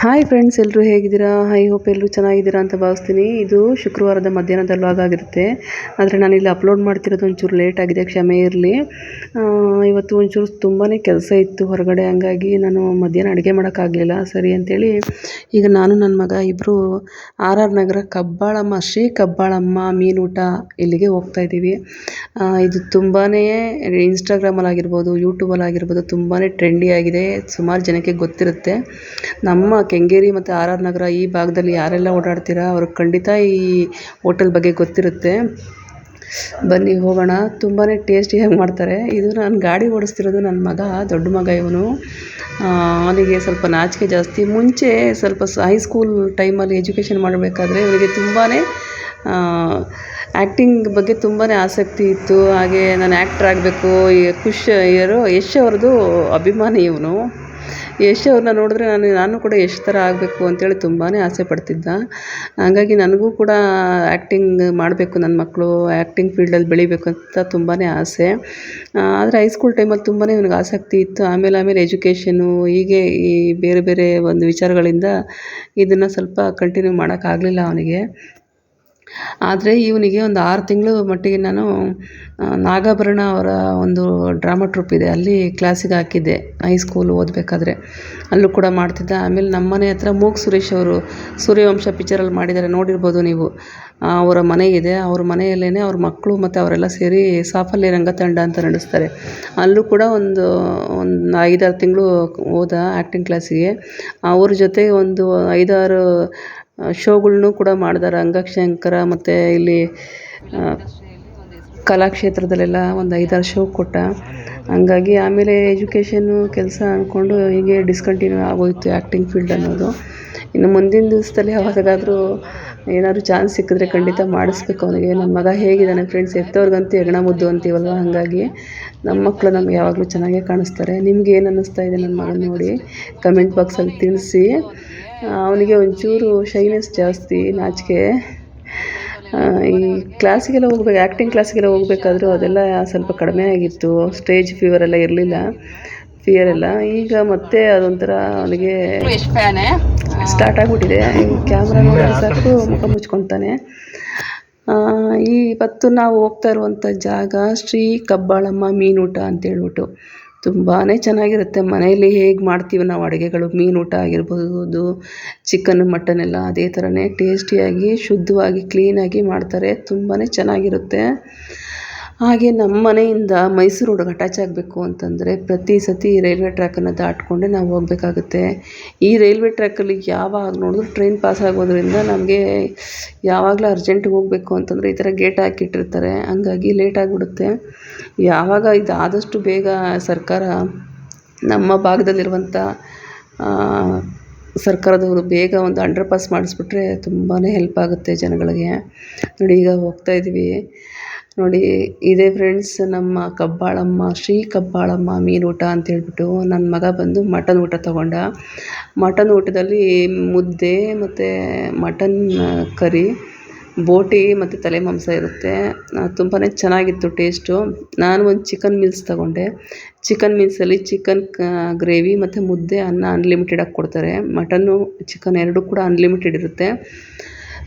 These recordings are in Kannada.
ಹಾಯ್ ಫ್ರೆಂಡ್ಸ್, ಎಲ್ಲರೂ ಹೇಗಿದ್ದೀರಾ? ಐ ಹೋಪ್ ಎಲ್ಲರೂ ಚೆನ್ನಾಗಿದ್ದೀರಾ ಅಂತ ಭಾವಿಸ್ತೀನಿ. ಇದು ಶುಕ್ರವಾರದ ಮಧ್ಯಾಹ್ನದ ವ್ಲಾಗ್ ಆಗಿರುತ್ತೆ. ಆದರೆ ನಾನಿಲ್ಲಿ ಅಪ್ಲೋಡ್ ಮಾಡ್ತಿರೋದು ಒಂಚೂರು ಲೇಟ್ ಆಗಿದೆ, ಕ್ಷಮೆ ಇರಲಿ. ಇವತ್ತು ಒಂಚೂರು ತುಂಬಾ ಕೆಲಸ ಇತ್ತು ಹೊರಗಡೆ, ಹಂಗಾಗಿ ನಾನು ಮಧ್ಯಾಹ್ನ ಅಡುಗೆ ಮಾಡೋಕ್ಕಾಗಲಿಲ್ಲ. ಸರಿ ಅಂತೇಳಿ ಈಗ ನಾನು ನನ್ನ ಮಗ ಇಬ್ಬರು RR ನಗರ ಕಬ್ಬಾಳಮ್ಮ, ಶ್ರೀ ಕಬ್ಬಾಳಮ್ಮ ಮೀನೂಟ ಇಲ್ಲಿಗೆ ಹೋಗ್ತಾ ಇದ್ದೀವಿ. ಇದು ತುಂಬಾ ಇನ್ಸ್ಟಾಗ್ರಾಮಲ್ಲಾಗಿರ್ಬೋದು, ಯೂಟ್ಯೂಬಲ್ಲಾಗಿರ್ಬೋದು ತುಂಬಾ ಟ್ರೆಂಡಿ ಆಗಿದೆ. ಸುಮಾರು ಜನಕ್ಕೆ ಗೊತ್ತಿರುತ್ತೆ. ನಮ್ಮ ಕೆಂಗೇರಿ ಮತ್ತು RR ನಗರ ಈ ಭಾಗದಲ್ಲಿ ಯಾರೆಲ್ಲ ಓಡಾಡ್ತೀರಾ ಅವ್ರಿಗೆ ಖಂಡಿತ ಈ ಹೋಟೆಲ್ ಬಗ್ಗೆ ಗೊತ್ತಿರುತ್ತೆ. ಬನ್ನಿ ಹೋಗೋಣ. ತುಂಬಾ ಟೇಸ್ಟಿಯಾಗಿ ಮಾಡ್ತಾರೆ. ಇದು ನಾನು ಗಾಡಿ ಓಡಿಸ್ತಿರೋದು ನನ್ನ ಮಗ, ದೊಡ್ಡ ಮಗ ಇವನು. ಅವನಿಗೆ ಸ್ವಲ್ಪ ನಾಚಿಕೆ ಜಾಸ್ತಿ. ಮುಂಚೆ ಸ್ವಲ್ಪ ಹೈಸ್ಕೂಲ್ ಟೈಮಲ್ಲಿ ಎಜುಕೇಷನ್ ಮಾಡಬೇಕಾದ್ರೆ ಇವನಿಗೆ ತುಂಬಾ ಆ್ಯಕ್ಟಿಂಗ್ ಬಗ್ಗೆ ತುಂಬಾ ಆಸಕ್ತಿ ಇತ್ತು. ಹಾಗೆ ನಾನು ಆ್ಯಕ್ಟ್ರ್ ಆಗಬೇಕು, ಯಶ್ ಅವ್ರದ್ದು ಅಭಿಮಾನಿ ಇವನು. ಯಶ್ ಅವ್ರನ್ನ ನೋಡಿದ್ರೆ ನಾನು ಕೂಡ ಯಶ್ ಥರ ಆಗಬೇಕು ಅಂತೇಳಿ ತುಂಬಾ ಆಸೆ ಪಡ್ತಿದ್ದ. ಹಾಗಾಗಿ ನನಗೂ ಕೂಡ ಆ್ಯಕ್ಟಿಂಗ್ ಮಾಡಬೇಕು, ನನ್ನ ಮಕ್ಕಳು ಆ್ಯಕ್ಟಿಂಗ್ ಫೀಲ್ಡಲ್ಲಿ ಬೆಳಿಬೇಕು ಅಂತ ತುಂಬಾ ಆಸೆ. ಆದರೆ ಹೈಸ್ಕೂಲ್ ಟೈಮಲ್ಲಿ ತುಂಬಾ ಇವನಿಗೆ ಆಸಕ್ತಿ ಇತ್ತು. ಆಮೇಲೆ ಎಜುಕೇಷನ್ನು ಹೀಗೆ ಈ ಬೇರೆ ಬೇರೆ ಒಂದು ವಿಚಾರಗಳಿಂದ ಇದನ್ನು ಸ್ವಲ್ಪ ಕಂಟಿನ್ಯೂ ಮಾಡೋಕ್ಕಾಗಲಿಲ್ಲ ಅವನಿಗೆ. ಆದರೆ ಇವನಿಗೆ ಒಂದು 6 ತಿಂಗಳು ಮಟ್ಟಿಗೆ ನಾನು ನಾಗಾಭರಣ ಅವರ ಒಂದು ಡ್ರಾಮಾ ಟ್ರೂಪ್ ಇದೆ, ಅಲ್ಲಿ ಕ್ಲಾಸಿಗೆ ಹಾಕಿದ್ದೆ ಹೈಸ್ಕೂಲ್ ಓದಬೇಕಾದ್ರೆ. ಅಲ್ಲೂ ಕೂಡ ಮಾಡ್ತಿದ್ದ. ಆಮೇಲೆ ನಮ್ಮ ಮನೆ ಹತ್ರ ಮೂಕ್ ಸುರೇಶ್ ಅವರು ಸೂರ್ಯವಂಶ ಪಿಕ್ಚರಲ್ಲಿ ಮಾಡಿದ್ದಾರೆ, ನೋಡಿರ್ಬೋದು ನೀವು. ಅವರ ಮನೆ ಇದೆ, ಅವ್ರ ಮನೆಯಲ್ಲೇ ಅವ್ರ ಮಕ್ಕಳು ಮತ್ತು ಅವರೆಲ್ಲ ಸೇರಿ ಸಾಫಲ್ಯ ರಂಗತಂಡ ಅಂತ ನಡೆಸ್ತಾರೆ. ಅಲ್ಲೂ ಕೂಡ ಒಂದು 5-6 ತಿಂಗಳು ಹೋದ ಆ್ಯಕ್ಟಿಂಗ್ ಕ್ಲಾಸಿಗೆ. ಅವ್ರ ಜೊತೆ ಒಂದು 5-6 ಶೋಗಳ್ನೂ ಕೂಡ ಮಾಡಿದಾರೆ. ಅಂಗಶಂಕರ ಮತ್ತು ಇಲ್ಲಿ ಕಲಾಕ್ಷೇತ್ರದಲ್ಲೆಲ್ಲ ಒಂದು 5-6 ಶೋ ಕೊಟ್ಟ. ಹಂಗಾಗಿ ಆಮೇಲೆ ಎಜುಕೇಷನ್ನು ಕೆಲಸ ಅಂದ್ಕೊಂಡು ಹೀಗೆ ಡಿಸ್ಕಂಟಿನ್ಯೂ ಆಗೋಯಿತು ಆ್ಯಕ್ಟಿಂಗ್ ಫೀಲ್ಡ್ ಅನ್ನೋದು. ಇನ್ನು ಮುಂದಿನ ದಿವಸದಲ್ಲಿ ಯಾವಾಗಾದರೂ ಏನಾದರೂ ಚಾನ್ಸ್ ಸಿಕ್ಕಿದ್ರೆ ಖಂಡಿತ ಮಾಡಿಸ್ಬೇಕು ಅವನಿಗೆ. ನನ್ನ ಮಗ ಹೇಗಿದ್ದಾನೆ ಫ್ರೆಂಡ್ಸ್? ಎತ್ತವ್ರಿಗಂತೂ ಹೆಗಣ ಮುದ್ದು ಅಂತೀವಲ್ವ, ಹಾಗಾಗಿ ನಮ್ಮ ಮಕ್ಕಳು ನಮ್ಗೆ ಯಾವಾಗಲೂ ಚೆನ್ನಾಗೇ ಕಾಣಿಸ್ತಾರೆ. ನಿಮ್ಗೆ ಏನು ಅನ್ನಿಸ್ತಾ ಇದೆ ನನ್ನ ಮಗನ ನೋಡಿ ಕಮೆಂಟ್ ಬಾಕ್ಸಲ್ಲಿ ತಿಳಿಸಿ. ಅವನಿಗೆ ಒಂಚೂರು ಶೈನೆಸ್ ಜಾಸ್ತಿ, ನಾಚಿಕೆ. ಈ ಕ್ಲಾಸಿಗೆಲ್ಲ ಹೋಗ್ಬೇಕು, ಆ್ಯಕ್ಟಿಂಗ್ ಕ್ಲಾಸಿಗೆಲ್ಲ ಹೋಗ್ಬೇಕಾದ್ರೂ ಅದೆಲ್ಲ ಸ್ವಲ್ಪ ಕಡಿಮೆ ಆಗಿತ್ತು. ಸ್ಟೇಜ್ ಫಿಯರೆಲ್ಲ ಇರಲಿಲ್ಲ. ಈಗ ಮತ್ತೆ ಅದೊಂಥರ ಅವನಿಗೆ ಸ್ಟಾರ್ಟ್ ಆಗಿಬಿಟ್ಟಿದೆ. ಕ್ಯಾಮ್ರಾ ನೋಡಿದ್ರೆ ಸಾಕು ಮುಖ ಮುಚ್ಕೊತಾನೆ. ಇವತ್ತು ನಾವು ಹೋಗ್ತಾ ಇರುವಂಥ ಜಾಗ ಶ್ರೀ ಕಬ್ಬಾಳಮ್ಮ ಮೀನೂಟ ಅಂತೇಳ್ಬಿಟ್ಟು ತುಂಬಾ ಚೆನ್ನಾಗಿರುತ್ತೆ. ಮನೆಯಲ್ಲಿ ಹೇಗೆ ಮಾಡ್ತೀವಿ ನಾವು ಅಡುಗೆಗಳು, ಮೀನೂಟ ಆಗಿರ್ಬೋದು, ಚಿಕನ್ ಮಟನ್ ಎಲ್ಲ ಅದೇ ಥರನೇ ಟೇಸ್ಟಿಯಾಗಿ ಶುದ್ಧವಾಗಿ ಕ್ಲೀನಾಗಿ ಮಾಡ್ತಾರೆ. ತುಂಬಾ ಚೆನ್ನಾಗಿರುತ್ತೆ. ಹಾಗೆ ನಮ್ಮ ಮನೆಯಿಂದ ಮೈಸೂರು ರೋಡ್ಗೆ ಅಟ್ಯಾಚ್ ಆಗಬೇಕು ಅಂತಂದರೆ ಪ್ರತಿ ಸತಿ ರೈಲ್ವೆ ಟ್ರ್ಯಾಕನ್ನು ದಾಟ್ಕೊಂಡೆ ನಾವು ಹೋಗಬೇಕಾಗುತ್ತೆ. ಈ ರೈಲ್ವೆ ಟ್ರ್ಯಾಕಲ್ಲಿ ಯಾವಾಗ ನೋಡಿದ್ರು ಟ್ರೈನ್ ಪಾಸ್ ಆಗೋದ್ರಿಂದ ನಮಗೆ ಯಾವಾಗಲೂ ಅರ್ಜೆಂಟಿಗೆ ಹೋಗಬೇಕು ಅಂತಂದರೆ ಈ ಥರ ಗೇಟ್ ಹಾಕಿಟ್ಟಿರ್ತಾರೆ. ಹಂಗಾಗಿ ಲೇಟ್ ಆಗಿಬಿಡುತ್ತೆ. ಯಾವಾಗ ಇದು ಆದಷ್ಟು ಬೇಗ ಸರ್ಕಾರ ನಮ್ಮ ಭಾಗದಲ್ಲಿರುವಂಥ ಸರ್ಕಾರದವರು ಬೇಗ ಒಂದು ಅಂಡರ್ ಪಾಸ್ ಮಾಡಿಸ್ಬಿಟ್ರೆ ತುಂಬಾ ಹೆಲ್ಪ್ ಆಗುತ್ತೆ ಜನಗಳಿಗೆ. ನೋಡಿ ಈಗ ಹೋಗ್ತಾಯಿದ್ದೀವಿ ನೋಡಿ. ಇದೇ ಫ್ರೆಂಡ್ಸ್ ನಮ್ಮ ಕಬ್ಬಾಳಮ್ಮ, ಶ್ರೀ ಕಬ್ಬಾಳಮ್ಮ ಮೀನೂಟ ಅಂತೇಳ್ಬಿಟ್ಟು. ನನ್ನ ಮಗ ಬಂದು ಮಟನ್ ಊಟ ತೊಗೊಂಡ. ಮಟನ್ ಊಟದಲ್ಲಿ ಮುದ್ದೆ ಮತ್ತು ಮಟನ್ ಕರಿ, ಬೋಟಿ ಮತ್ತು ತಲೆ ಮಾಂಸ ಇರುತ್ತೆ. ತುಂಬಾ ಚೆನ್ನಾಗಿತ್ತು ಟೇಸ್ಟು. ನಾನು ಒಂದು ಚಿಕನ್ ಮೀಲ್ಸ್ ತೊಗೊಂಡೆ. ಚಿಕನ್ ಮೀಲ್ಸಲ್ಲಿ ಚಿಕನ್ ಗ್ರೇವಿ ಮತ್ತು ಮುದ್ದೆ, ಅನ್ನ ಅನ್ಲಿಮಿಟೆಡಾಗಿ ಕೊಡ್ತಾರೆ. ಮಟನ್ನು ಚಿಕನ್ ಎರಡೂ ಕೂಡ ಅನ್ಲಿಮಿಟೆಡ್ ಇರುತ್ತೆ.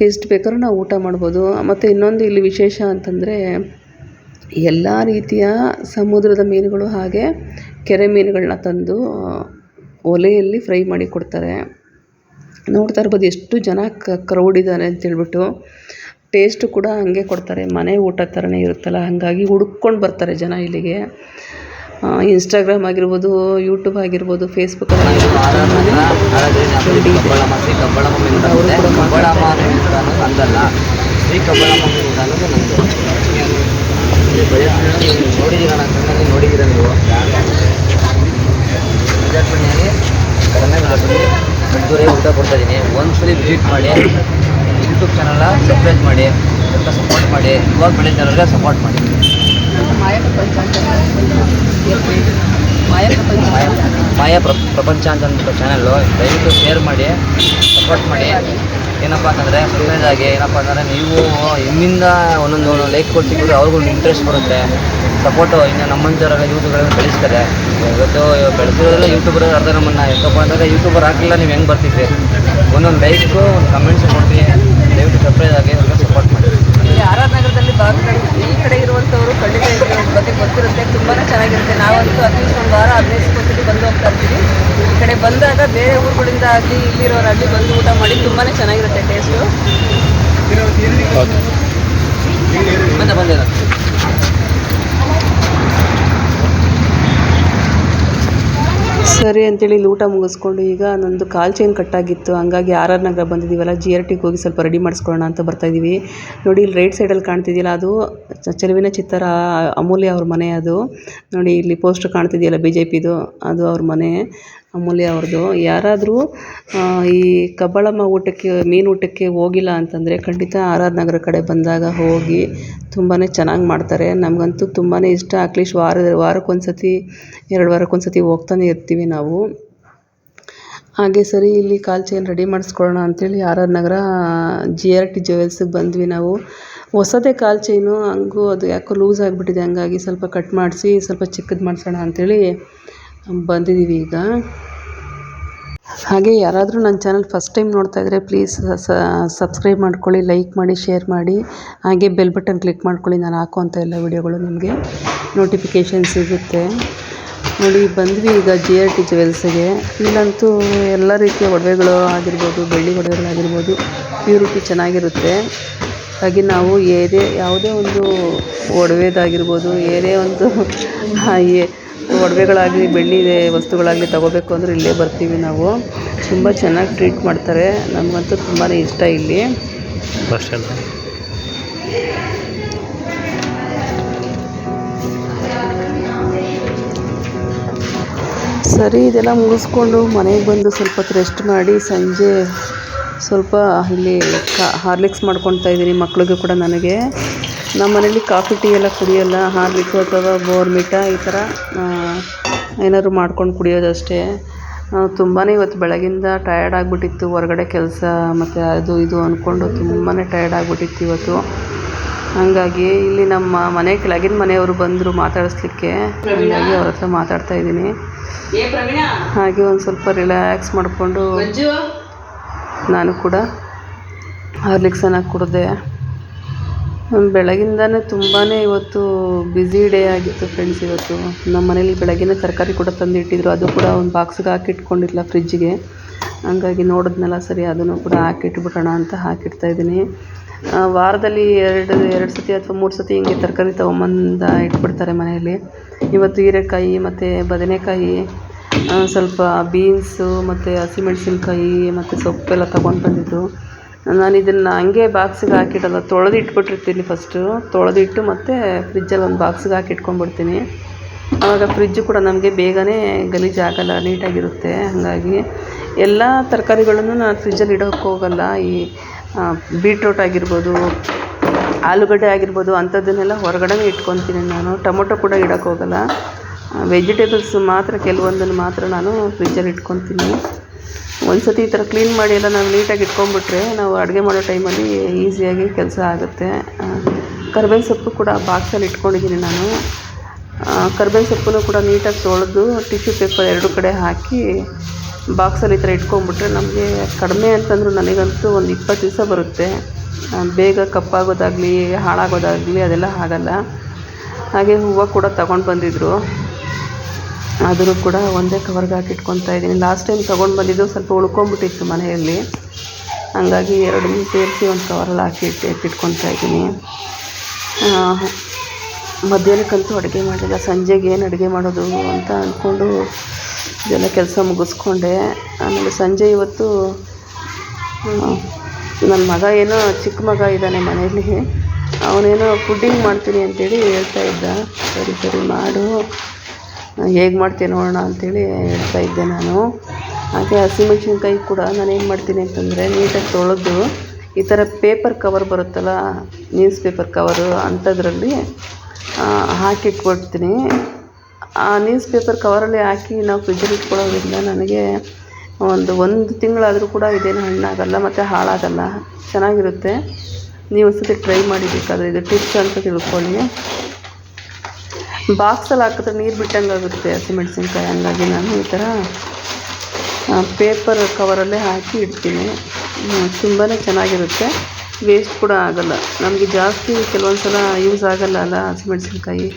ಎಷ್ಟು ಬೇಕಾದ್ರೂ ನಾವು ಊಟ ಮಾಡ್ಬೋದು. ಮತ್ತು ಇನ್ನೊಂದು ಇಲ್ಲಿ ವಿಶೇಷ ಅಂತಂದರೆ ಎಲ್ಲ ರೀತಿಯ ಸಮುದ್ರದ ಮೀನುಗಳು ಹಾಗೆ ಕೆರೆ ಮೀನುಗಳನ್ನ ತಂದು ಒಲೆಯಲ್ಲಿ ಫ್ರೈ ಮಾಡಿ ಕೊಡ್ತಾರೆ. ನೋಡ್ತಾ ಇರ್ಬೋದು ಎಷ್ಟು ಜನ ಕ್ರೌಡ್ ಇದ್ದಾರೆ ಅಂತೇಳ್ಬಿಟ್ಟು. ಟೇಸ್ಟು ಕೂಡ ಹಾಗೆ ಕೊಡ್ತಾರೆ, ಮನೆ ಊಟ ಥರನೇ ಇರುತ್ತಲ್ಲ, ಹಾಗಾಗಿ ಹುಡುಕ್ಕೊಂಡು ಬರ್ತಾರೆ ಜನ ಇಲ್ಲಿಗೆ. ಇನ್ಸ್ಟಾಗ್ರಾಮ್ ಆಗಿರ್ಬೋದು, ಯೂಟ್ಯೂಬ್ ಆಗಿರ್ಬೋದು, ಫೇಸ್ಬುಕ್ಕಲ್ಲಿ ನೋಡಿದ್ದೀರ ನೀವು. ಕಡಿಮೆ ಬೆಳಗ್ಗೆ ಊಟ ಕೊಡ್ತಾಯಿದ್ದೀನಿ. ಒಂದ್ಸಲಿ ವಿಸಿಟ್ ಮಾಡಿ, ಯೂಟ್ಯೂಬ್ ಚಾನಲ್ನ ಸಬ್ಸ್ಕ್ರೈಬ್ ಮಾಡಿ, ಎಲ್ಲ ಸಪೋರ್ಟ್ ಮಾಡಿ. ಇವಾಗ ಬೆಳೀತಾರಲ್ಲ ಸಪೋರ್ಟ್ ಮಾಡಿ. ಮಾಯಾ ಪ್ರಪಂಚ ಅಂತ ಅಂದ್ಬಿಟ್ಟು ಚಾನಲ್ಲು ದಯವಿಟ್ಟು ಶೇರ್ ಮಾಡಿ, ಸಪೋರ್ಟ್ ಮಾಡಿ. ಏನಪ್ಪ ಅಂತಂದರೆ ಸಬ್ಸ್ಕ್ರೈಬ್ ಆಗಿ, ಏನಪ್ಪ ಅಂತಂದರೆ ನೀವು ಎಮ್ಮಿಂದ ಒಂದೊಂದು ಲೈಕ್ ಕೊಡ್ತಿದ್ರು ಅವ್ರಿಗೂ ಒಂದು ಇಂಟ್ರೆಸ್ಟ್ ಬರುತ್ತೆ, ಸಪೋರ್ಟು ಇನ್ನು ನಮ್ಮಂಥವ್ರೆಲ್ಲ ಯೂಟ್ಯೂಬ್ಗಳನ್ನು ಬೆಳೆಸ್ತಾರೆ. ಇವತ್ತು ಬೆಳೆಸಿರೋದೆಲ್ಲ ಯೂಟ್ಯೂಬರ್ ಅರ್ಧ ನಮ್ಮನ್ನು ಯಾಕಪ್ಪ ಅಂತಂದರೆ ಯೂಟ್ಯೂಬರ್ ಹಾಕಲಿಲ್ಲ ನೀವು ಹೆಂಗೆ ಬರ್ತಿದ್ರಿ, ಒಂದೊಂದು ಲೈಕು ಒಂದು ಕಮೆಂಟ್ಸ್ ಕೊಡ್ತೀವಿ, ದಯವಿಟ್ಟು ಸಬ್ಸ್ಕ್ರೈಬ್ ಆಗಿ ಅವ್ರಿಗೆ ಸಪೋರ್ಟ್ ಮಾಡಿ. ಇಲ್ಲಿ ಆರ್ ಆರ್ ನಗರದಲ್ಲಿ ಈ ಕಡೆ ಇರುವಂಥವ್ರು ಖಂಡಿತ ಇದ್ರ ಬಗ್ಗೆ ಗೊತ್ತಿರುತ್ತೆ, ತುಂಬಾ ಚೆನ್ನಾಗಿರುತ್ತೆ. ನಾವಂತೂ ಅಟ್ಲೀಸ್ಟ್ ಒಂದು ವಾರ 15 ವರ್ಷಕ್ಕೆ ಬಂದು ಹೋಗ್ತಾ ಇರ್ತೀವಿ. ಈ ಕಡೆ ಬಂದಾಗ ಬೇರೆ ಊರುಗಳಿಂದ ಆಗಲಿ ಇಲ್ಲಿರೋರಾಗಲಿ ಬಂದು ಊಟ ಮಾಡಿ ತುಂಬಾ ಚೆನ್ನಾಗಿರುತ್ತೆ ಟೇಸ್ಟು. ಮತ್ತೆ ಬಂದಿಲ್ಲ ಸರಿ ಅಂತೇಳಿ ಇಲ್ಲಿ ಊಟ ಮುಗಿಸ್ಕೊಂಡು ಈಗ ನಂದು ಕಾಲ್ ಚೈನ್ ಕಟ್ಟಾಗಿತ್ತು, ಹಂಗಾಗಿ ಆರ್ ಆರ್ ನಗರ ಬಂದಿದ್ದೀವಲ್ಲ, GRTಗೆ ಹೋಗಿ ಸ್ವಲ್ಪ ರೆಡಿ ಮಾಡಿಸ್ಕೊಳ್ಳೋಣ ಅಂತ ಬರ್ತಾಯಿದ್ದೀವಿ. ನೋಡಿ ಇಲ್ಲಿ ರೈಟ್ ಸೈಡಲ್ಲಿ ಕಾಣ್ತಿದ್ದಿಲ್ಲ, ಅದು ಚೆಲುವಿನ ಚಿತ್ತರ ಅಮೂಲ್ಯ ಅವ್ರ ಮನೆ. ಅದು ನೋಡಿ ಇಲ್ಲಿ ಪೋಸ್ಟರ್ ಕಾಣ್ತಿದೆಯಲ್ಲ BJPದು, ಅದು ಅವ್ರ ಮನೆ, ಅಮೂಲ್ಯ ಅವ್ರದ್ದು. ಯಾರಾದರೂ ಈ ಕಬ್ಬಾಳಮ್ಮ ಊಟಕ್ಕೆ, ಮೀನು ಊಟಕ್ಕೆ ಹೋಗಿಲ್ಲ ಅಂತಂದರೆ ಖಂಡಿತ ಆರ್ ಆರ್ ನಗರ ಕಡೆ ಬಂದಾಗ ಹೋಗಿ, ತುಂಬಾ ಚೆನ್ನಾಗಿ ಮಾಡ್ತಾರೆ. ನಮಗಂತೂ ತುಂಬಾ ಇಷ್ಟ. ಅಟ್ಲೀಸ್ಟ್ ವಾರಕ್ಕೊಂದು ಸತಿ 2 ವಾರಕ್ಕೊಂದು ಸತಿ ಹೋಗ್ತಾನೆ ಇರ್ತೀವಿ ನಾವು. ಹಾಗೆ ಸರಿ ಇಲ್ಲಿ ಕಾಲ್ ಚೈನ್ ರೆಡಿ ಮಾಡಿಸ್ಕೊಳ್ಳೋಣ ಅಂಥೇಳಿ ಆರ್ ಆರ್ ನಗರ GRT ಜ್ಯುವೆಲ್ಸಿಗೆ ಬಂದ್ವಿ ನಾವು. ಹೊಸದೇ ಕಾಲ್ ಚೈನು, ಹಂಗೂ ಅದು ಯಾಕೋ ಲೂಸ್ ಆಗಿಬಿಟ್ಟಿದೆ, ಹಂಗಾಗಿ ಸ್ವಲ್ಪ ಕಟ್ ಮಾಡಿಸಿ ಸ್ವಲ್ಪ ಚಿಕ್ಕದು ಮಾಡಿಸೋಣ ಅಂಥೇಳಿ ಬಂದಿದ್ದೀವಿ ಈಗ. ಹಾಗೆ ಯಾರಾದರೂ ನನ್ನ ಚಾನಲ್ ಫಸ್ಟ್ ಟೈಮ್ ನೋಡ್ತಾ ಇದ್ದರೆ ಪ್ಲೀಸ್ ಸಬ್ಸ್ಕ್ರೈಬ್ ಮಾಡ್ಕೊಳ್ಳಿ, ಲೈಕ್ ಮಾಡಿ, ಶೇರ್ ಮಾಡಿ, ಹಾಗೆ ಬೆಲ್ ಬಟನ್ ಕ್ಲಿಕ್ ಮಾಡ್ಕೊಳ್ಳಿ. ನಾನು ಹಾಕುವಂಥ ಎಲ್ಲ ವಿಡಿಯೋಗಳು ನಿಮಗೆ ನೋಟಿಫಿಕೇಷನ್ ಸಿಗುತ್ತೆ. ನೋಡಿ ಬಂದ್ವಿ ಈಗ GRT ಜ್ಯುವೆಲ್ಸಿಗೆ. ಇಲ್ಲಂತೂ ಎಲ್ಲ ರೀತಿಯ ಒಡವೆಗಳು ಆಗಿರ್ಬೋದು, ಬೆಳ್ಳಿ ಒಡವೆಗಳಾಗಿರ್ಬೋದು, ಪ್ಯೂರಿಟಿ ಚೆನ್ನಾಗಿರುತ್ತೆ. ಹಾಗೆ ನಾವು ಯಾವುದೇ ಒಂದು ಒಡವೆದಾಗಿರ್ಬೋದು, ಏನೇ ಒಂದು ಒಡವೆಗಳಾಗಲಿ, ಬೆಳ್ಳಿ ವಸ್ತುಗಳಾಗಲಿ ತೊಗೋಬೇಕು ಅಂದರೆ ಇಲ್ಲೇ ಬರ್ತೀವಿ ನಾವು. ತುಂಬ ಚೆನ್ನಾಗಿ ಟ್ರೀಟ್ ಮಾಡ್ತಾರೆ, ನಮಗಂತೂ ತುಂಬಾ ಇಷ್ಟ ಇಲ್ಲಿ. ಸರಿ ಇದೆಲ್ಲ ಮುಗಿಸ್ಕೊಂಡು ಮನೆಗೆ ಬಂದು ಸ್ವಲ್ಪ ಹೊತ್ತು ರೆಸ್ಟ್ ಮಾಡಿ, ಸಂಜೆ ಸ್ವಲ್ಪ ಇಲ್ಲಿ ಹಾರ್ಲಿಕ್ಸ್ ಮಾಡ್ಕೊಳ್ತಾ ಇದ್ದೀನಿ ಮಕ್ಳಿಗೂ ಕೂಡ. ನನಗೆ ನಮ್ಮ ಮನೇಲಿ ಕಾಫಿ ಟೀ ಎಲ್ಲ ಕುಡಿಯೋಲ್ಲ, ಹಾರ್ಲಿಕ್ಸು ಅಥವಾ ಬೋರ್ಮಿಟಾ ಈ ಥರ ಏನಾದ್ರು ಮಾಡ್ಕೊಂಡು ಕುಡಿಯೋದಷ್ಟೇ. ತುಂಬಾ ಇವತ್ತು ಬೆಳಗಿಂದ ಟಯರ್ಡ್ ಆಗಿಬಿಟ್ಟಿತ್ತು, ಹೊರಗಡೆ ಕೆಲಸ ಮತ್ತು ಅದು ಇದು ಅಂದ್ಕೊಂಡು ತುಂಬಾ ಟಯರ್ಡ್ ಆಗಿಬಿಟ್ಟಿತ್ತು ಇವತ್ತು. ಹಾಗಾಗಿ ಇಲ್ಲಿ ನಮ್ಮ ಮನೆ ಕೆಳಗಿನ ಮನೆಯವರು ಬಂದರು ಮಾತಾಡಿಸ್ಲಿಕ್ಕೆ, ಹಾಗಾಗಿ ಅವ್ರ ಹತ್ರ ಮಾತಾಡ್ತಾ ಇದ್ದೀನಿ. ಹಾಗೆ ಒಂದು ಸ್ವಲ್ಪ ರಿಲ್ಯಾಕ್ಸ್ ಮಾಡಿಕೊಂಡು ನಾನು ಕೂಡ ಹಾರ್ಲಿಕ್ಸನ್ನು ಕುಡಿದೆ. ಬೆಳಗಿಂದನೇ ತುಂಬಾ ಇವತ್ತು ಬ್ಯುಸಿ ಡೇ ಆಗಿತ್ತು ಫ್ರೆಂಡ್ಸ್. ಇವತ್ತು ನಮ್ಮ ಮನೇಲಿ ಬೆಳಗ್ಗೆನೇ ತರಕಾರಿ ಕೂಡ ತಂದು ಇಟ್ಟಿದ್ರು, ಅದು ಕೂಡ ಒಂದು ಬಾಕ್ಸ್ಗೆ ಹಾಕಿಟ್ಕೊಂಡಿಲ್ಲ ಫ್ರಿಜ್ಜಿಗೆ. ಹಂಗಾಗಿ ನೋಡಿದ್ನಲ್ಲ, ಸರಿ ಅದನ್ನು ಕೂಡ ಹಾಕಿಟ್ಬಿಡೋಣ ಅಂತ ಹಾಕಿಡ್ತಾಯಿದ್ದೀನಿ. ವಾರದಲ್ಲಿ ಎರಡು ಸತಿ ಅಥವಾ 3 ಸತಿ ಹಿಂಗೆ ತರಕಾರಿ ತೊಗೊಂಬಂದು ಇಟ್ಬಿಡ್ತಾರೆ ಮನೆಯಲ್ಲಿ. ಇವತ್ತು ಹೀರೆಕಾಯಿ ಮತ್ತು ಬದನೆಕಾಯಿ, ಸ್ವಲ್ಪ ಬೀನ್ಸು ಮತ್ತು ಹಸಿಮೆಣ್ಸಿನ್ಕಾಯಿ ಮತ್ತು ಸೊಪ್ಪೆಲ್ಲ ತೊಗೊಂಡು ಬಂದಿದ್ರು. ನಾನು ಇದನ್ನು ಹಂಗೆ ಬಾಕ್ಸಿಗೆ ಹಾಕಿಡಲ್ಲ, ತೊಳೆದು ಇಟ್ಬಿಟ್ಟಿರ್ತೀನಿ ಫಸ್ಟು. ತೊಳೆದಿಟ್ಟು ಮತ್ತು ಫ್ರಿಜ್ಜಲ್ಲಿ ಒಂದು ಬಾಕ್ಸಿಗೆ ಹಾಕಿಟ್ಕೊಂಡ್ಬಿಡ್ತೀನಿ. ಆವಾಗ ಫ್ರಿಜ್ಜು ಕೂಡ ನಮಗೆ ಬೇಗನೆ ಗಲೀಜಾಗಲ್ಲ, ನೀಟಾಗಿರುತ್ತೆ. ಹಾಗಾಗಿ ಎಲ್ಲ ತರಕಾರಿಗಳನ್ನು ನಾನು ಫ್ರಿಜ್ಜಲ್ಲಿ ಇಡೋಕ್ಕೆ ಹೋಗಲ್ಲ. ಈ ಬೀಟ್ರೋಟ್ ಆಗಿರ್ಬೋದು, ಆಲೂಗಡ್ಡೆ ಆಗಿರ್ಬೋದು, ಅಂಥದ್ದನ್ನೆಲ್ಲ ಹೊರಗಡೆನೇ ಇಟ್ಕೊತೀನಿ ನಾನು. ಟೊಮೊಟೊ ಕೂಡ ಇಡೋಕ್ಕೆ ಹೋಗಲ್ಲ. ವೆಜಿಟೇಬಲ್ಸ್ ಮಾತ್ರ, ಕೆಲವೊಂದನ್ನು ಮಾತ್ರ ನಾನು ಫ್ರಿಜ್ಜಲ್ಲಿ ಇಟ್ಕೊತೀನಿ. ಒಂದು ಸತಿ ಈ ಥರ ಕ್ಲೀನ್ ಮಾಡಿ ಎಲ್ಲ ನಾವು ನೀಟಾಗಿ ಇಟ್ಕೊಂಡ್ಬಿಟ್ರೆ ನಾವು ಅಡುಗೆ ಮಾಡೋ ಟೈಮಲ್ಲಿ ಈಸಿಯಾಗಿ ಕೆಲಸ ಆಗುತ್ತೆ. ಕರ್ಬೇವಿನ ಸೊಪ್ಪು ಕೂಡ ಬಾಕ್ಸಲ್ಲಿ ಇಟ್ಕೊಂಡಿದ್ದೀನಿ ನಾನು. ಕರ್ಬೇವಿನ ಸೊಪ್ಪನ್ನು ಕೂಡ ನೀಟಾಗಿ ತೊಳೆದು ಟಿಶ್ಯೂ ಪೇಪರ್ 2 ಕಡೆ ಹಾಕಿ ಬಾಕ್ಸಲ್ಲಿ ಈ ಥರ ಇಟ್ಕೊಂಡ್ಬಿಟ್ರೆ ನಮಗೆ ಕಡಿಮೆ ಅಂತಂದರೂ ನನಗಂತೂ ಒಂದು 20 ದಿವಸ ಬರುತ್ತೆ. ಬೇಗ ಕಪ್ಪಾಗೋದಾಗಲಿ ಹಾಳಾಗೋದಾಗಲಿ ಅದೆಲ್ಲ ಆಗಲ್ಲ. ಹಾಗೆ ಹೂವು ಕೂಡ ತಗೊಂಡು ಬಂದಿದ್ದರು, ಅದನ್ನು ಕೂಡ ಒಂದೇ ಕವರ್ಗೆ ಹಾಕಿಟ್ಕೊತಾ ಇದ್ದೀನಿ. ಲಾಸ್ಟ್ ಟೈಮ್ ತೊಗೊಂಡು ಬಂದಿದ್ದು ಸ್ವಲ್ಪ ಉಳ್ಕೊಂಬಿಟ್ಟಿತ್ತು ಮನೆಯಲ್ಲಿ, ಹಾಗಾಗಿ 2 ಸೇರಿಸಿ ಒಂದು ಕವರಲ್ಲಿ ಹಾಕಿ ಇಟ್ಕೊತಾ ಇದ್ದೀನಿ. ಮಧ್ಯಾಹ್ನಕ್ಕಂತೂ ಅಡುಗೆ ಮಾಡಿಲ್ಲ, ಸಂಜೆಗೆ ಏನು ಅಡುಗೆ ಮಾಡೋದು ಅಂತ ಅಂದ್ಕೊಂಡು ಇದೆಲ್ಲ ಕೆಲಸ ಮುಗಿಸ್ಕೊಂಡೆ. ಆಮೇಲೆ ಸಂಜೆ ಇವತ್ತು ನನ್ನ ಮಗ ಏನೋ, ಚಿಕ್ಕ ಮಗ ಇದ್ದಾನೆ ಮನೆಯಲ್ಲಿ, ಅವನೇನೋ ಪುಡ್ಡಿಂಗ್ ಮಾಡ್ತೀನಿ ಅಂತೇಳಿ ಹೇಳ್ತಾ ಇದ್ದ. ಸರಿ ಮಾಡು, ಹೇಗೆ ಮಾಡ್ತೀನಿ ನೋಡೋಣ ಅಂಥೇಳಿ ಹೇಳ್ತಾ ಇದ್ದೆ ನಾನು. ಹಾಗೆ ಹಸಿಮೆಣ್ಸಿನ್ಕಾಯಿ ಕೂಡ ನಾನು ಏನು ಮಾಡ್ತೀನಿ ಅಂತಂದರೆ ನೀಟಾಗಿ ತೊಳೆದು ಈ ಥರ ಪೇಪರ್ ಕವರ್ ಬರುತ್ತಲ್ಲ, ನ್ಯೂಸ್ ಪೇಪರ್ ಕವರು, ಅಂಥದ್ರಲ್ಲಿ ಹಾಕಿಟ್ಬಿಡ್ತೀನಿ. ಆ ನ್ಯೂಸ್ ಪೇಪರ್ ಕವರಲ್ಲಿ ಹಾಕಿ ನಾವು ಫ್ರಿಜ್ಜಲ್ಲಿ ಇಟ್ಕೊಳ್ಳೋದ್ರಿಂದ ನನಗೆ ಒಂದು ತಿಂಗಳಾದರೂ ಕೂಡ ಇದೇನು ಹಣ್ಣಾಗಲ್ಲ ಮತ್ತು ಹಾಳಾಗಲ್ಲ, ಚೆನ್ನಾಗಿರುತ್ತೆ. ನೀವು ಒಂದ್ಸತಿ ಟ್ರೈ ಮಾಡಿ ಬೇಕಾದರೆ, ಇದು ಟಿಪ್ಸ್ ಅಂತ ತಿಳ್ಕೊಳ್ಳಿ. ಬಾಕ್ಸಲ್ಲಿ ಹಾಕಿದ್ರೆ ನೀರು ಬಿಟ್ಟಂಗೆ ಆಗುತ್ತೆ ಹಸಿಮೆಣಸಿನ್ಕಾಯಿ, ಹಂಗಾಗಿ ನಾನು ಈ ಥರ ಪೇಪರ್ ಕವರಲ್ಲೇ ಹಾಕಿ ಇಡ್ತೀನಿ. ತುಂಬಾ ಚೆನ್ನಾಗಿರುತ್ತೆ, ವೇಸ್ಟ್ ಕೂಡ ಆಗೋಲ್ಲ. ನಮಗೆ ಜಾಸ್ತಿ ಕೆಲವೊಂದು ಸಲ ಯೂಸ್ ಆಗೋಲ್ಲ ಅಲ್ಲ ಹಸಿಮೆಣಸಿನ್ಕಾಯಿ,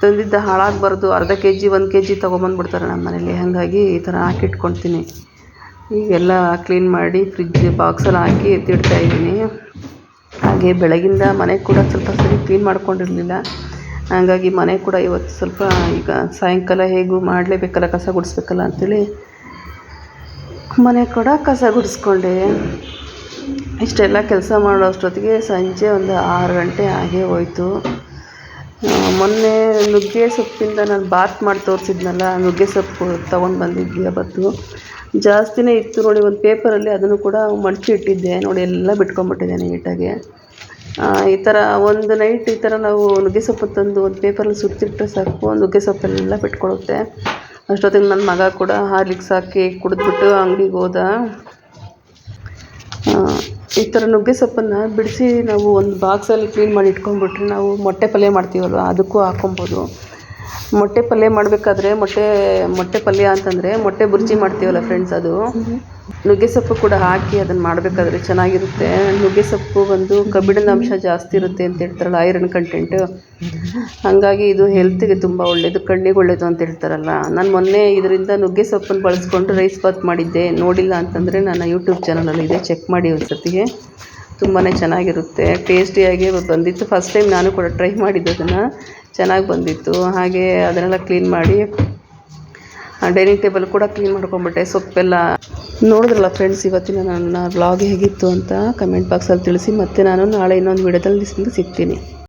ತಂದಿದ್ದ ಹಾಳಾಗಬಾರ್ದು, ಅರ್ಧ ಕೆ ಜಿ 1 ಕೆ ಜಿ ತೊಗೊಂಬಂದ್ಬಿಡ್ತಾರೆ ನಮ್ಮ ಮನೇಲಿ. ಹಾಗಾಗಿ ಈ ಥರ ಹಾಕಿಟ್ಕೊಳ್ತೀನಿ. ಈಗೆಲ್ಲ ಕ್ಲೀನ್ ಮಾಡಿ ಫ್ರಿಜ್ ಬಾಕ್ಸಲ್ಲಿ ಹಾಕಿ ಎತ್ತಿಡ್ತಾಯಿದ್ದೀನಿ. ಹಾಗೆ ಬೆಳಗಿಂದ ಮನೆ ಕೂಡ ಸ್ವಲ್ಪ ಸರಿ ಕ್ಲೀನ್ ಮಾಡ್ಕೊಂಡಿರಲಿಲ್ಲ, ಹಾಗಾಗಿ ಮನೆ ಕೂಡ ಇವತ್ತು ಸ್ವಲ್ಪ, ಈಗ ಸಾಯಂಕಾಲ ಹೇಗೂ ಮಾಡಲೇಬೇಕಲ್ಲ, ಕಸ ಗುಡಿಸ್ಬೇಕಲ್ಲ ಅಂಥೇಳಿ ಮನೆ ಕೂಡ ಕಸ ಗುಡಿಸ್ಕೊಂಡೆ. ಇಷ್ಟೆಲ್ಲ ಕೆಲಸ ಮಾಡೋ ಅಷ್ಟೊತ್ತಿಗೆ ಸಂಜೆ ಒಂದು 6 ಗಂಟೆ ಆಗೇ ಹೋಯಿತು. ಮೊನ್ನೆ ನುಗ್ಗೆ ಸೊಪ್ಪಿಂದ ನಾನು ಬಾತ್ ಮಾಡಿ ತೋರಿಸಿದ್ನಲ್ಲ, ನುಗ್ಗೆ ಸೊಪ್ಪು ತೊಗೊಂಡು ಬಂದಿದ್ದೆ ಅವತ್ತು. ಜಾಸ್ತಿನೇ ಇತ್ತು ನೋಡಿ, ಒಂದು ಪೇಪರಲ್ಲಿ ಅದನ್ನು ಕೂಡ ಮಡಚಿ ಇಟ್ಟಿದ್ದೆ ನೋಡಿ, ಎಲ್ಲ ಬಿಟ್ಕೊಂಡ್ಬಿಟ್ಟಿದೆ ನೀಟಾಗಿ. ಈ ಥರ ಒಂದು ನೈಟ್ ಈ ಥರ ನಾವು ನುಗ್ಗೆ ಸೊಪ್ಪು ತಂದು ಒಂದು ಪೇಪರಲ್ಲಿ ಸುತ್ತಿಟ್ಟರೆ ಸಾಕು, ನುಗ್ಗೆ ಸೊಪ್ಪೆಲ್ಲ ಬಿಟ್ಕೊಳ್ಳುತ್ತೆ. ಅಷ್ಟೊತ್ತಿಗೆ ನನ್ನ ಮಗ ಕೂಡ ಹಾರ್ಲಿಕ್ಸ್ ಹಾಕಿ ಕುಡಿದ್ಬಿಟ್ಟು ಅಂಗಡಿಗೆ ಹೋದ. ಈ ಥರ ನುಗ್ಗೆ ಸೊಪ್ಪನ್ನು ಬಿಡಿಸಿ ನಾವು ಒಂದು ಬಾಕ್ಸಲ್ಲಿ ಕ್ಲೀನ್ ಮಾಡಿ ಇಟ್ಕೊಂಡ್ಬಿಟ್ರೆ, ನಾವು ಮೊಟ್ಟೆ ಪಲ್ಯ ಮಾಡ್ತೀವಲ್ವ ಅದಕ್ಕೂ ಹಾಕ್ಕೊಬೋದು. ಮೊಟ್ಟೆ ಪಲ್ಯ ಮಾಡಬೇಕಾದ್ರೆ, ಮೊಟ್ಟೆ ಪಲ್ಯ ಅಂತಂದರೆ ಮೊಟ್ಟೆ ಬುರ್ಜಿ ಮಾಡ್ತೀವಲ್ಲ ಫ್ರೆಂಡ್ಸ್, ಅದು ನುಗ್ಗೆ ಸೊಪ್ಪು ಕೂಡ ಹಾಕಿ ಅದನ್ನು ಮಾಡಬೇಕಾದ್ರೆ ಚೆನ್ನಾಗಿರುತ್ತೆ. ನುಗ್ಗೆ ಸೊಪ್ಪು ಒಂದು ಕಬ್ಬಿಣದ ಅಂಶ ಜಾಸ್ತಿ ಇರುತ್ತೆ ಅಂತ ಹೇಳ್ತಾರಲ್ಲ, ಐರನ್ ಕಂಟೆಂಟು, ಹಾಗಾಗಿ ಇದು ಹೆಲ್ತಿಗೆ ತುಂಬ ಒಳ್ಳೆಯದು, ಕಣ್ಣಿಗೆ ಒಳ್ಳೆಯದು ಅಂತ ಹೇಳ್ತಾರಲ್ಲ. ನಾನು ಮೊನ್ನೆ ಇದರಿಂದ ನುಗ್ಗೆ ಸೊಪ್ಪನ್ನು ಬಳಸ್ಕೊಂಡು ರೈಸ್ ಬಾತ್ ಮಾಡಿದ್ದೆ. ನೋಡಿಲ್ಲ ಅಂತಂದರೆ ನನ್ನ ಯೂಟ್ಯೂಬ್ ಚಾನಲಲ್ಲಿ ಇದೆ, ಚೆಕ್ ಮಾಡಿ ಒಂದು ಸತಿಗೆ. ತುಂಬಾ ಚೆನ್ನಾಗಿರುತ್ತೆ, ಟೇಸ್ಟಿಯಾಗಿ ಬಂದಿತ್ತು. ಫಸ್ಟ್ ಟೈಮ್ ನಾನು ಕೂಡ ಟ್ರೈ ಮಾಡಿದ್ದೆ, ಅದನ್ನು ಚೆನ್ನಾಗಿ ಬಂದಿತ್ತು. ಹಾಗೆ ಅದನ್ನೆಲ್ಲ ಕ್ಲೀನ್ ಮಾಡಿ ಡೈನಿಂಗ್ ಟೇಬಲ್ ಕೂಡ ಕ್ಲೀನ್ ಮಾಡ್ಕೊಂಬಿಟ್ಟೆ. ಸೊಪ್ಪೆಲ್ಲ ನೋಡಿದ್ರಲ್ಲ ಫ್ರೆಂಡ್ಸ್, ಇವತ್ತಿನ ನನ್ನ ವ್ಲಾಗ್ ಹೇಗಿತ್ತು ಅಂತ ಕಮೆಂಟ್ ಬಾಕ್ಸಲ್ಲಿ ತಿಳಿಸಿ. ಮತ್ತು ನಾನು ನಾಳೆ ಇನ್ನೊಂದು ವಿಡಿಯೋದಲ್ಲಿ ಸಿಗ್ತೀನಿ.